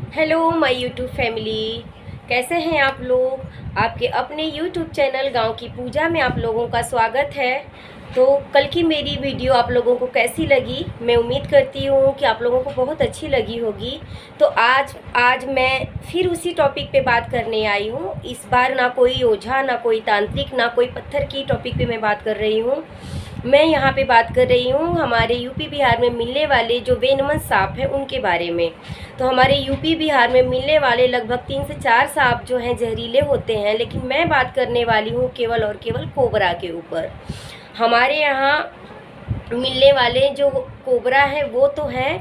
Hello my YouTube family, कैसे हैं आप लोग। आपके अपने यूट्यूब चैनल गांव की पूजा में आप लोगों का स्वागत है। तो कल की मेरी वीडियो आप लोगों को कैसी लगी, मैं उम्मीद करती हूँ कि आप लोगों को बहुत अच्छी लगी होगी। तो आज आज मैं फिर उसी टॉपिक पे बात करने आई हूँ। इस बार ना कोई ओझा, ना कोई तांत्रिक, ना कोई पत्थर की टॉपिक पे मैं बात कर रही हूँ। मैं यहाँ पे बात कर रही हूँ हमारे यूपी बिहार में मिलने वाले जो वेनमन सांप हैं उनके बारे में। तो हमारे यूपी बिहार में मिलने वाले लगभग 3 से 4 सांप जो हैं जहरीले होते हैं, लेकिन मैं बात करने वाली हूँ केवल और केवल कोबरा के ऊपर। हमारे यहाँ मिलने वाले जो कोबरा है वो तो है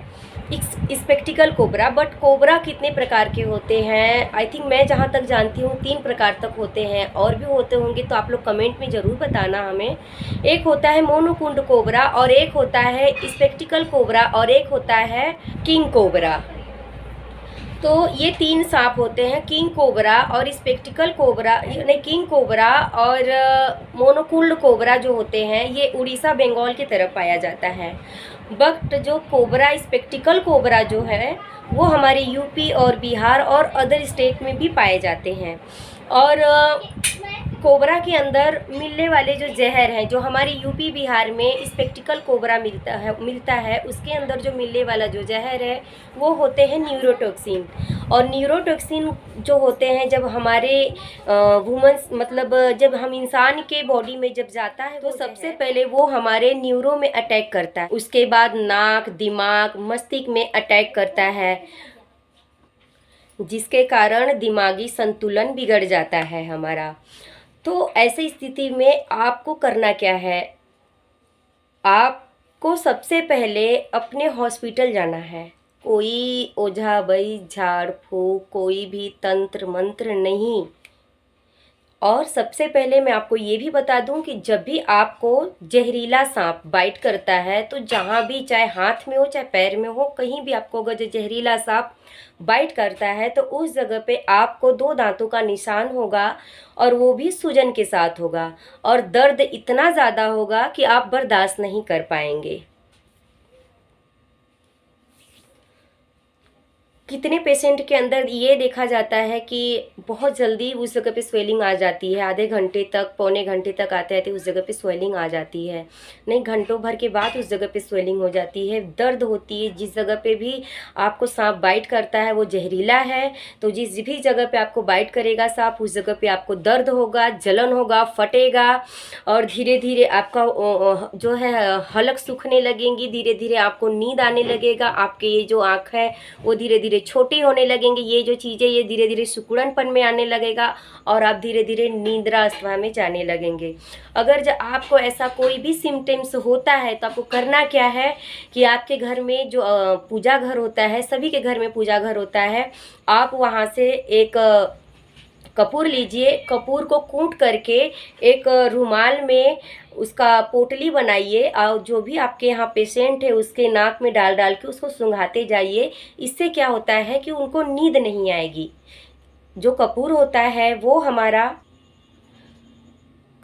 स्पेक्टिकल कोबरा। बट कोबरा कितने प्रकार के होते हैं, आई थिंक मैं जहाँ तक जानती हूँ 3 प्रकार तक होते हैं, और भी होते होंगे तो आप लोग कमेंट में ज़रूर बताना हमें। एक होता है मोनोकुंड कोबरा, और एक होता है स्पेक्टिकल कोबरा, और एक होता है किंग कोबरा। तो ये 3 सांप होते हैं, किंग कोबरा और स्पेक्टिकल कोबरा, यानी किंग कोबरा और मोनोकुल्ड कोबरा जो होते हैं ये उड़ीसा बंगाल की तरफ पाया जाता है। बट जो कोबरा स्पेक्टिकल कोबरा जो है वो हमारे यूपी और बिहार और अदर स्टेट में भी पाए जाते हैं। और कोबरा के अंदर मिलने वाले जो जहर हैं, जो हमारे यूपी बिहार में स्पेक्टिकल कोबरा मिलता है उसके अंदर जो मिलने वाला जो जहर है वो होते हैं न्यूरोटॉक्सिन। और न्यूरोटॉक्सिन जो होते हैं जब हमारे वुमेन्स मतलब जब हम इंसान के बॉडी में जब जाता है तो सबसे पहले वो हमारे न्यूरो में अटैक करता है, उसके बाद नाक, दिमाग, मस्तिष्क में अटैक करता है, जिसके कारण दिमागी संतुलन बिगड़ जाता है हमारा। तो ऐसी स्थिति में आपको करना क्या है, आपको सबसे पहले अपने हॉस्पिटल जाना है। कोई ओझा वैद्य, झाड़ फूक, कोई भी तंत्र मंत्र नहीं। और सबसे पहले मैं आपको ये भी बता दूं कि जब भी आपको जहरीला सांप बाइट करता है तो जहाँ भी, चाहे हाथ में हो चाहे पैर में हो, कहीं भी आपको अगर जहरीला सांप बाइट करता है तो उस जगह पे आपको 2 दांतों का निशान होगा, और वो भी सूजन के साथ होगा, और दर्द इतना ज़्यादा होगा कि आप बर्दाश्त नहीं कर पाएंगे। कितने पेशेंट के अंदर ये देखा जाता है कि बहुत जल्दी उस जगह पे स्वेलिंग आ जाती है, आधे घंटे तक, पौने घंटे तक आते आते उस जगह पे स्वेलिंग आ जाती है, नहीं घंटों भर के बाद उस जगह पे स्वेलिंग हो जाती है, दर्द होती है। जिस जगह पे भी आपको सांप बाइट करता है वो जहरीला है, तो जिस भी जगह पे आपको बाइट करेगा सांप उस जगह पे आपको दर्द होगा, जलन होगा, फटेगा, और धीरे धीरे आपका जो है हलक सूखने लगेंगी, धीरे धीरे आपको नींद आने लगेगा, आपके ये जो आँख है वो धीरे धीरे छोटी होने लगेंगी, ये जो चीज़ें ये धीरे धीरे सिकुड़नपन में आने लगेगा, और आप धीरे धीरे निद्रा अवस्था में जाने लगेंगे। अगर जब आपको ऐसा कोई भी सिम्टम्स होता है तो आपको करना क्या है कि आपके घर में जो पूजा घर होता है, सभी के घर में पूजा घर होता है, आप वहाँ से एक कपूर लीजिए, कपूर को कूट करके एक रुमाल में उसका पोटली बनाइए, और जो भी आपके यहाँ पेशेंट है उसके नाक में डाल डाल के उसको सूंघाते जाइए। इससे क्या होता है कि उनको नींद नहीं आएगी। जो कपूर होता है वो हमारा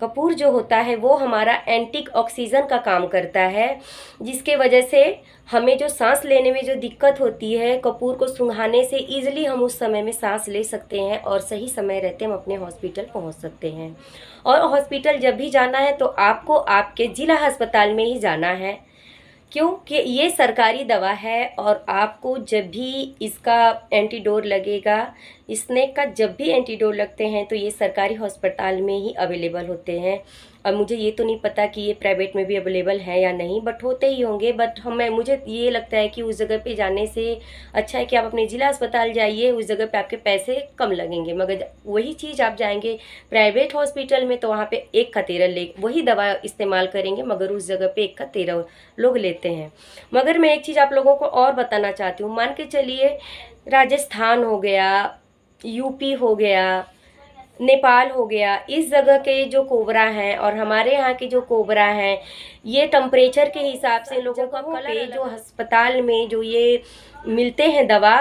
कपूर जो होता है वो हमारा एंटी ऑक्सीजन का काम करता है, जिसके वजह से हमें जो सांस लेने में जो दिक्कत होती है, कपूर को सूंघाने से ईजिली हम उस समय में सांस ले सकते हैं, और सही समय रहते हम अपने हॉस्पिटल पहुंच सकते हैं। और हॉस्पिटल जब भी जाना है तो आपको आपके ज़िला अस्पताल में ही जाना है, क्योंकि ये सरकारी दवा है, और आपको जब भी इसका एंटीडोर लगेगा, स्नेक का जब भी एंटीडोर लगते हैं तो ये सरकारी अस्पताल में ही अवेलेबल होते हैं। अब मुझे ये तो नहीं पता कि ये प्राइवेट में भी अवेलेबल है या नहीं, बट होते ही होंगे। बट मुझे ये लगता है कि उस जगह पे जाने से अच्छा है कि आप अपने ज़िला अस्पताल जाइए, उस जगह पे आपके पैसे कम लगेंगे। मगर वही चीज़ आप जाएंगे प्राइवेट हॉस्पिटल में तो वहाँ पे 1 का 13 ले वही दवा इस्तेमाल करेंगे, मगर उस जगह पे 1 का 13 लोग लेते हैं। मगर मैं एक चीज़ आप लोगों को और बताना चाहती हूँ। मान के चलिए राजस्थान हो गया, यूपी हो गया, नेपाल हो गया, इस जगह के जो कोबरा हैं और हमारे यहाँ के जो कोबरा हैं, ये टेम्परेचर के हिसाब से लोगों का कलर, जो अस्पताल में जो ये मिलते हैं दवा,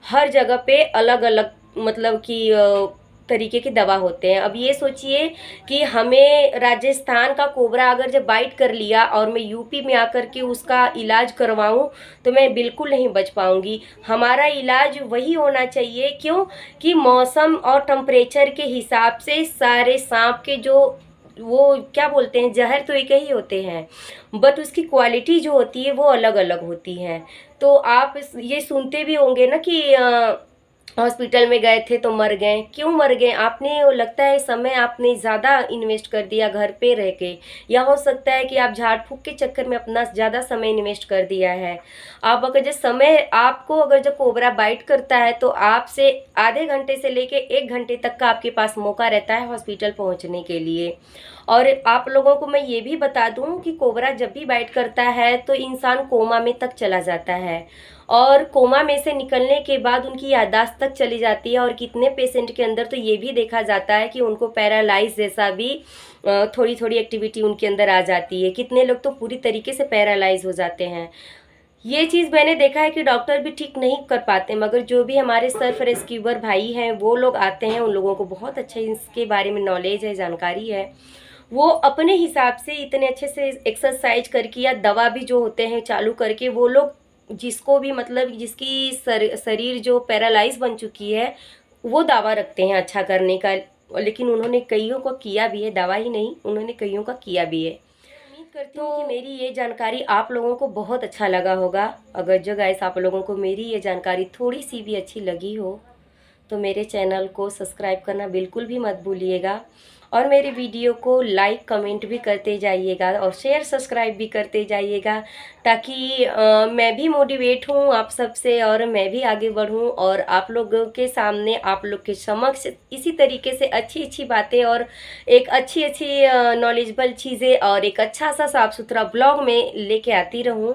हर जगह पे अलग अलग मतलब कि तरीके की दवा होते हैं। अब ये सोचिए कि हमें राजस्थान का कोबरा अगर जब बाइट कर लिया और मैं यूपी में आकर के उसका इलाज करवाऊं तो मैं बिल्कुल नहीं बच पाऊंगी। हमारा इलाज वही होना चाहिए, क्यों कि मौसम और टेम्परेचर के हिसाब से सारे सांप के जो वो क्या बोलते हैं जहर तो एक ही होते हैं, बट उसकी क्वालिटी जो होती है वो अलग अलग होती है। तो आप ये सुनते भी होंगे ना कि हॉस्पिटल में गए थे तो मर गए। क्यों मर गए? आपने वो लगता है समय आपने ज़्यादा इन्वेस्ट कर दिया घर पे रह के, या हो सकता है कि आप झाड़ फूँक के चक्कर में अपना ज़्यादा समय इन्वेस्ट कर दिया है। आप अगर जो समय आपको अगर जो कोबरा बाइट करता है तो आपसे आधे घंटे से लेके 1 घंटे तक का आपके पास मौका रहता है हॉस्पिटल पहुंचने के लिए। और आप लोगों को मैं ये भी बता दूं कि कोबरा जब भी बाइट करता है तो इंसान कोमा में तक चला जाता है, और कोमा में से निकलने के बाद उनकी याददाश्त तक चली जाती है। और कितने पेशेंट के अंदर तो ये भी देखा जाता है कि उनको पैरालाइज जैसा भी थोड़ी थोड़ी एक्टिविटी उनके अंदर आ जाती है। कितने लोग तो पूरी तरीके से पैरालाइज हो जाते हैं। ये चीज़ मैंने देखा है कि डॉक्टर भी ठीक नहीं कर पाते, मगर जो भी हमारे सर्फ रेस्क्यूअर भाई हैं वो लोग आते हैं, उन लोगों को बहुत अच्छा इसके बारे में नॉलेज है, जानकारी है। वो अपने हिसाब से इतने अच्छे से एक्सरसाइज करके या दवा भी जो होते हैं चालू करके वो लोग जिसको भी मतलब जिसकी शरीर जो पैरालाइज बन चुकी है वो दावा रखते हैं अच्छा करने का। लेकिन उन्होंने कईयों को किया भी है, दवा ही नहीं, उन्होंने कईयों का किया भी है। उम्मीद करती हूँ कि मेरी ये जानकारी आप लोगों को बहुत अच्छा लगा होगा। अगर जो गाइस आप लोगों को मेरी ये जानकारी थोड़ी सी भी अच्छी लगी हो तो मेरे चैनल को सब्सक्राइब करना बिल्कुल भी मत भूलिएगा, और मेरे वीडियो को लाइक कमेंट भी करते जाइएगा और शेयर सब्सक्राइब भी करते जाइएगा, ताकि मैं भी मोटिवेट हूँ आप सबसे और मैं भी आगे बढ़ूँ और आप लोगों के सामने आप लोग के समक्ष इसी तरीके से अच्छी अच्छी बातें और एक अच्छी अच्छी नॉलेजेबल चीज़ें और एक अच्छा सा साफ़ सुथरा ब्लॉग में लेके आती रहूँ।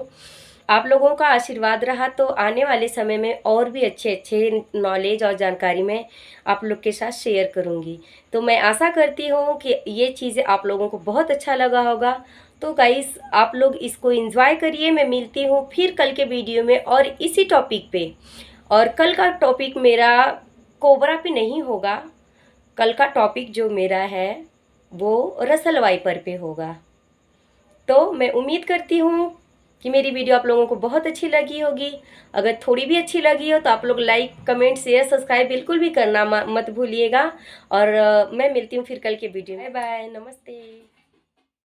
आप लोगों का आशीर्वाद रहा तो आने वाले समय में और भी अच्छे अच्छे नॉलेज और जानकारी मैं आप लोग के साथ शेयर करूंगी। तो मैं आशा करती हूँ कि ये चीज़ें आप लोगों को बहुत अच्छा लगा होगा। तो गाइस आप लोग इसको एंजॉय करिए। मैं मिलती हूँ फिर कल के वीडियो में और इसी टॉपिक पे। और कल का टॉपिक मेरा कोबरा पे नहीं होगा, कल का टॉपिक जो मेरा है वो रसल वाइपर पे होगा। तो मैं उम्मीद करती हूँ कि मेरी वीडियो आप लोगों को बहुत अच्छी लगी होगी। अगर थोड़ी भी अच्छी लगी हो तो आप लोग लाइक कमेंट शेयर सब्सक्राइब बिल्कुल भी करना मत भूलिएगा। और मैं मिलती हूँ फिर कल के वीडियो में। बाय बाय, नमस्ते।